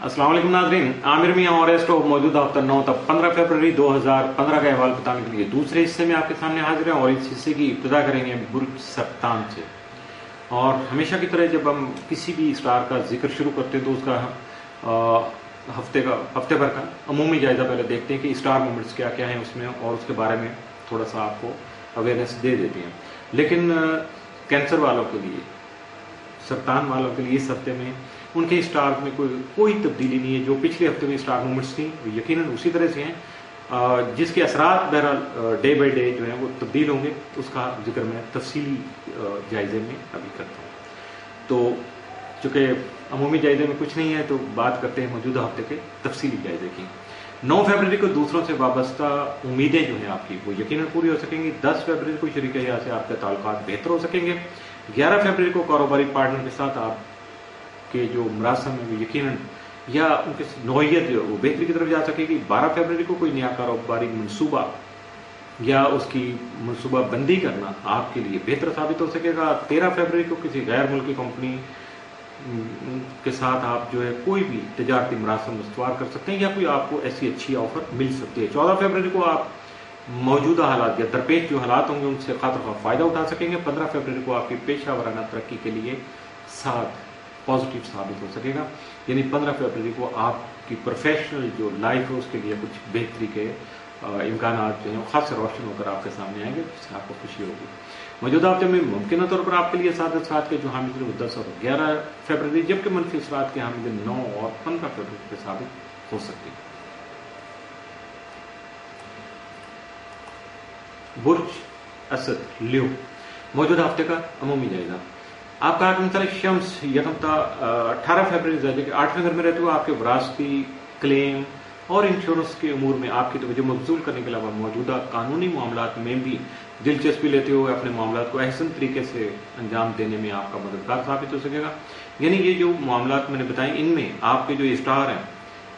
अस्सलाम वालेकुम नाज़रीन, आमिर मियां और एस्ट्रो मौजूदा हफ्ता 9 तक 15 फरवरी 2015 का अहवाल बताने के लिए दूसरे हिस्से में आपके सामने हाजिर हैं। और इस हिस्से की इब्तिदा करेंगे बुर्ज सरतान से। और हमेशा की तरह जब हम किसी भी स्टार का जिक्र शुरू करते हैं तो उसका हफ्ते भर का अमूमी जायजा पहले देखते हैं कि स्टार मोमेंट्स क्या क्या हैं उसमें, और उसके बारे में थोड़ा सा आपको अवेयरनेस दे देते हैं। लेकिन कैंसर वालों के लिए, सरतान वालों के लिए इस हफ्ते में उनके स्टार में कोई तब्दीली नहीं है। जो पिछले हफ्ते में स्टार मूवमेंट्स थी वो यकीनन उसी तरह से हैं, जिसके असरात बहरहाल डे बाई डे जो है वो तब्दील होंगे। उसका जिक्र मैं तफसीली जायजे में अभी करता हूँ। तो चूँकि अमूमी जायजे में कुछ नहीं है तो बात करते हैं मौजूदा हफ्ते के तफसीली जायजे की। 9 फरवरी को दूसरों से वाबस्ता उम्मीदें जो हैं आपकी वो यकीनन पूरी हो सकेंगी। 10 फरवरी को शरीकिया से आपके ताल्लुकात बेहतर हो सकेंगे। 11 फरवरी को कारोबारी पार्टनर के साथ आप के जो मुरासम है वो यकीनन या उनकी नौयत जो वो बेहतरी की तरफ जा सकेगी। 12 फरवरी को कोई नया कारोबारी मनसूबा या उसकी मनसूबा बंदी करना आपके लिए बेहतर साबित हो सकेगा। 13 फरवरी को किसी गैर मुल्की कंपनी के साथ आप जो है कोई भी तजारती मुरासम इस्तवार कर सकते हैं या कोई आपको ऐसी अच्छी ऑफर मिल सकती है। 14 फरवरी को आप मौजूदा हालात या दरपेश जो हालात होंगे उनसे खातिर फायदा उठा सकेंगे। 15 फरवरी को आपकी पेशा वराना तरक्की के लिए साथ पॉजिटिव साबित हो सकेगा। यानी 15 फरवरी को आपकी प्रोफेशनल जो लाइफ है उसके लिए कुछ बेहतरी के इम्कान जो हैं खास रोशन होकर आपके सामने आएंगे, जिससे आपको खुशी होगी। मौजूदा हफ्ते में मुमकिन तौर पर आपके लिए सात असरात के जो हामिद 10 और 11 फरवरी, जबकि मनफी असरात के हामिद 9 और 15 फरवरी पे साबित हो सकती है। बुर्ज असद लियो मौजूदा हफ्ते का अमूमी जायजा। आपका आकमतल शम्स यकमता 18 फरवरी के 8वें घर में रहते हुए आपके विरासती क्लेम और इंश्योरेंस के अमूर में आपकी तवज्जो मबज़ूल करने के अलावा मौजूदा कानूनी मामलात में भी दिलचस्पी लेते हुए अपने मामलात को अहसन तरीके से अंजाम देने में आपका मददगार साबित हो सकेगा। यानी ये जो मामलात मैंने बताए इनमें आपके जो स्टार हैं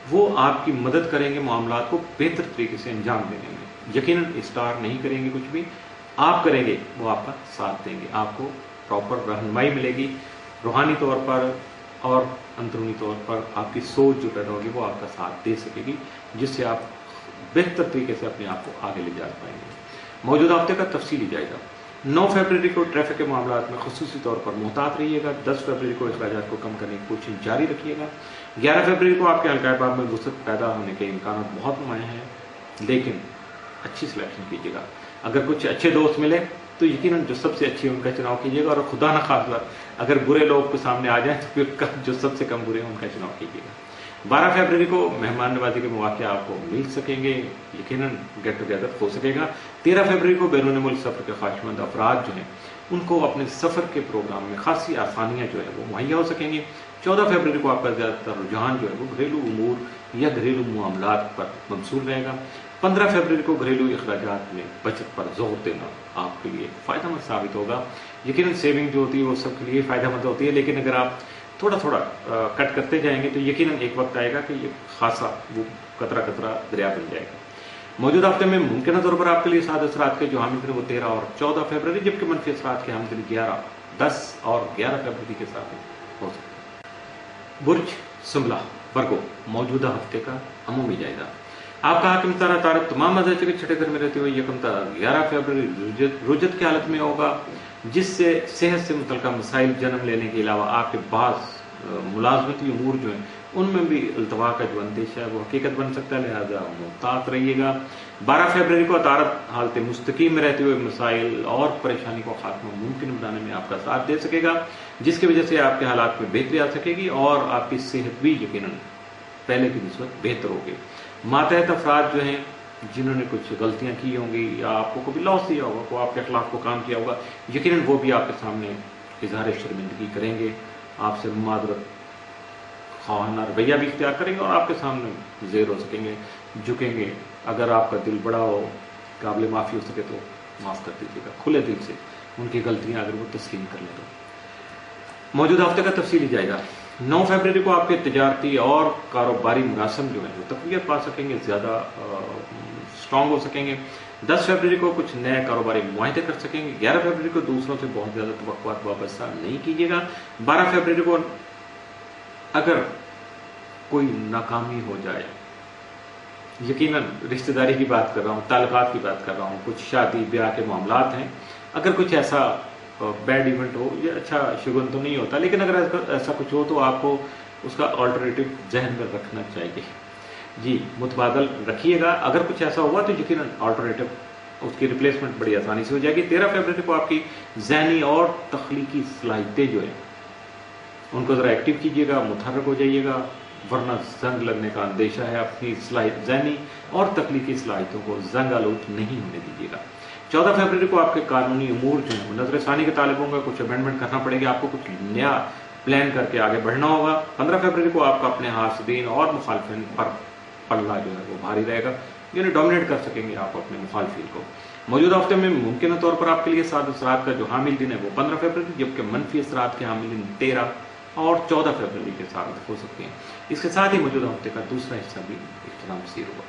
वो आपकी मदद करेंगे मामलात को बेहतर तरीके से अंजाम देने में। यकीनन स्टार नहीं करेंगे कुछ भी, आप करेंगे, वो आपका साथ देंगे। आपको प्रॉपर रहनुमाई मिलेगी रूहानी तौर पर और अंदरूनी तौर पर। आपकी सोच जो पैदा होगी वो आपका साथ दे सकेगी, जिससे आप बेहतर तरीके से अपने आप को आगे ले जा पाएंगे। मौजूदा हफ्ते का तफसीली जाएगा। 9 फरवरी को ट्रैफिक के मामलात में खुसूसी तौर पर मोहतात रहिएगा। 10 फरवरी को अखराजात को कम करने की कोशिश जारी रखिएगा। 11 फरवरी को आपके हल्का अहबाब में वुसअत पैदा होने के इम्कान बहुत नुमाया हैं, लेकिन अच्छी सिलेक्शन कीजिएगा। अगर कुछ अच्छे दोस्त मिले तो यकीनन जो सबसे अच्छे उनका चुनाव कीजिएगा, और खुदा न खासा अगर बुरे लोग के सामने आ जाए तो फिर जो सबसे कम बुरे हैं उनका चुनाव कीजिएगा। 12 फरवरी को मेहमान नवाजी के मौके आपको मिल सकेंगे, यकीनन गेट टुगेदर हो सकेगा। 13 फरवरी को बैरून मुल्क सफर के ख्वाहिशमंद अफराद जो हैं उनको अपने सफर के प्रोग्राम में खासी आसानियां जो है वो मुहैया हो सकेंगी। 14 फरवरी को आपका ज्यादातर रुझान जो है वो घरेलू उमूर या घरेलू मामलात पर मबसूल रहेगा। 15 फरवरी को घरेलू अखराजात में बचत पर जोर देना आपके लिए फायदेमंद साबित होगा। यकीनन सेविंग जो होती है वो सबके लिए फायदेमंद होती है, लेकिन अगर आप थोड़ा थोड़ा कट करते जाएंगे तो यकीनन एक वक्त आएगा कि ये खासा वो कतरा कतरा दरिया बन जाएगा। मौजूदा हफ्ते में मुमकिन तौर पर आपके लिए सात असरात के जो हामिद वो 13 और 14 फरवरी, जबकि मनफी असरात के हामिद 11, 10 और 11 फरवरी के साथ हो सकते हैं। बुर्ज सुमला वर्गो मौजूदा हफ्ते का अमूमी जायजा। आपका हाकिम तारक तमाम मज़हब के छठे घर में रहते हुए यकमता 11 फरवरी रुजत की हालत में होगा, जिससे सेहत से मुतल्लिक़ मसाइल जन्म लेने के अलावा आपके पास मुलाजमती उमूर जो हैं उनमें भी अल्तवा का जो अंदेशा है वो हकीकत बन सकता है, लिहाजा मुहतात रहिएगा। 12 फरवरी को अतारत हालत मुस्तकीम में रहते हुए मसाइल और परेशानी को खात्मा मुमकिन बनाने में आपका साथ दे सकेगा, जिसकी वजह से आपके हालात में बेहतरी आ सकेगी और आपकी सेहत भी यकीनन पहले की निस्बत बेहतर होगी। मातहत अफराद जो हैं जिन्होंने कुछ गलतियां की होंगी या आपको कभी लॉस दिया होगा, को आपके खिलाफ को काम किया होगा, यकीनन वो भी आपके सामने इजहार शर्मिंदगी करेंगे, आपसे मादरत खाना रवैया भी इख्तियार करेंगे और आपके सामने ज़ेर हो सकेंगे, झुकेंगे। अगर आपका दिल बड़ा हो, काबिल माफ़ी हो सके तो माफ़ कर दीजिएगा खुले दिल से उनकी गलतियां अगर वो तस्लीम कर लें तो। मौजूदा हफ्ते का तफसीली जाएगा। 9 फरवरी को आपके तजारती और कारोबारी मुरासम जो है वो तक़वियत पा सकेंगे, ज़्यादा स्ट्रॉन्ग हो सकेंगे। 10 फरवरी को कुछ नए कारोबारी मुआहदे कर सकेंगे। 11 फरवरी को दूसरों से बहुत ज़्यादा तवक्कुआत वाबस्ता नहीं कीजिएगा। 12 फरवरी को अगर कोई नाकामी हो जाए, यकीनन रिश्तेदारी की बात कर रहा हूँ, ताल्लुकात की बात कर रहा हूँ, कुछ शादी ब्याह के मामलात हैं, अगर कुछ ऐसा बैड इवेंट हो, ये अच्छा शुगन तो नहीं होता, लेकिन अगर ऐसा कुछ हो तो आपको उसका ऑल्टरनेटिव जहन में रखना चाहिए। जी, मुतबादल रखिएगा। अगर कुछ ऐसा हुआ तो यकीनन ऑल्टरनेटिव उसकी रिप्लेसमेंट बड़ी आसानी से हो जाएगी। 13 फरवरी को आपकी ज़हनी और तख्लीकी सलाहियतें जो हैं उनको ज़रा एक्टिव कीजिएगा, मुतहर्रिक हो जाइएगा, वरना जंग लगने का अंदेशा है। अपनी ज़हनी और तख्लीकी सलाहियतों को जंग आलूद नहीं होने दीजिएगा। 14 फरवरी को आपके कानूनी अमूर जो है नजर सानी के तालिब होंगे, कुछ अमेंडमेंट करना पड़ेगा, आपको कुछ नया प्लान करके आगे बढ़ना होगा। 15 फरवरी को आपका अपने हासिदीन और मुखालफिन पर पल्ला जो है वो भारी रहेगा, यानी डोमिनेट कर सकेंगे आप अपने मुखालफिन को। मौजूदा हफ्ते में मुमकिन तौर पर आपके लिए साद असरात का जो हामिल दिन है वो 15 फरवरी, जबकि मनफी असरात के हामिल दिन 13 और 14 फरवरी के साबित हो सकते हैं। इसके साथ ही मौजूदा हफ्ते का दूसरा हिस्सा भी इख्तिताम पसीर हुआ।